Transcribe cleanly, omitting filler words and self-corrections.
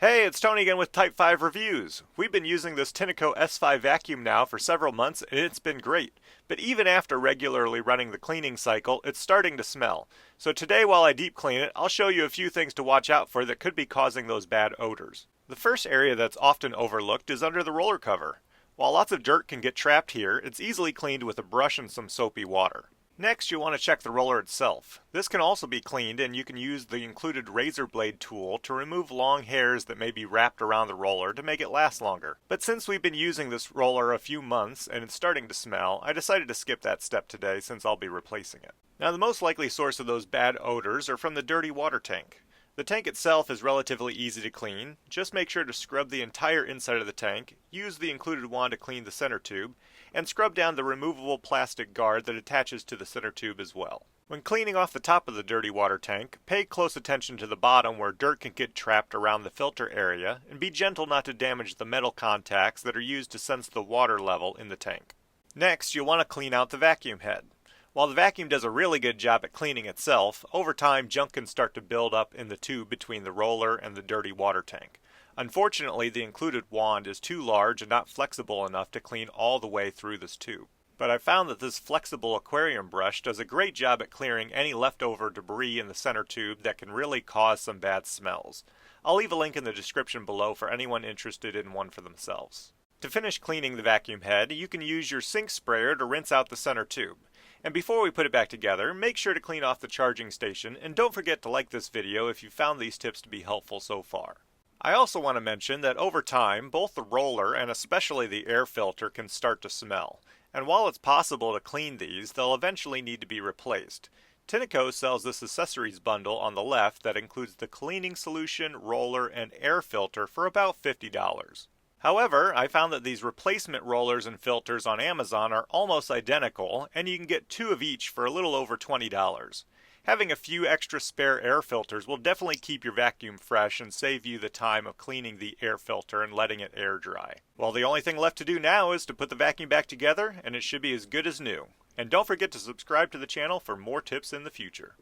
Hey, it's Tony again with Type 5 Reviews. We've been using this Tineco S5 vacuum now for several months and it's been great. But even after regularly running the cleaning cycle, it's starting to smell. So today while I deep clean it, I'll show you a few things to watch out for that could be causing those bad odors. The first area that's often overlooked is under the roller cover. While lots of dirt can get trapped here, it's easily cleaned with a brush and some soapy water. Next, you'll want to check the roller itself. This can also be cleaned and you can use the included razor blade tool to remove long hairs that may be wrapped around the roller to make it last longer. But since we've been using this roller a few months and it's starting to smell, I decided to skip that step today since I'll be replacing it. Now the most likely source of those bad odors are from the dirty water tank. The tank itself is relatively easy to clean. Just make sure to scrub the entire inside of the tank, use the included wand to clean the center tube, and scrub down the removable plastic guard that attaches to the center tube as well. When cleaning off the top of the dirty water tank, pay close attention to the bottom where dirt can get trapped around the filter area, and be gentle not to damage the metal contacts that are used to sense the water level in the tank. Next, you'll want to clean out the vacuum head. While the vacuum does a really good job at cleaning itself, over time junk can start to build up in the tube between the roller and the dirty water tank. Unfortunately, the included wand is too large and not flexible enough to clean all the way through this tube. But I found that this flexible aquarium brush does a great job at clearing any leftover debris in the center tube that can really cause some bad smells. I'll leave a link in the description below for anyone interested in one for themselves. To finish cleaning the vacuum head, you can use your sink sprayer to rinse out the center tube. And before we put it back together, make sure to clean off the charging station and don't forget to like this video if you found these tips to be helpful so far. I also want to mention that over time, both the roller and especially the air filter can start to smell. And while it's possible to clean these, they'll eventually need to be replaced. Tineco sells this accessories bundle on the left that includes the cleaning solution, roller, and air filter for about $50. However, I found that these replacement rollers and filters on Amazon are almost identical, and you can get two of each for a little over $20. Having a few extra spare air filters will definitely keep your vacuum fresh and save you the time of cleaning the air filter and letting it air dry. Well, the only thing left to do now is to put the vacuum back together, and it should be as good as new. And don't forget to subscribe to the channel for more tips in the future.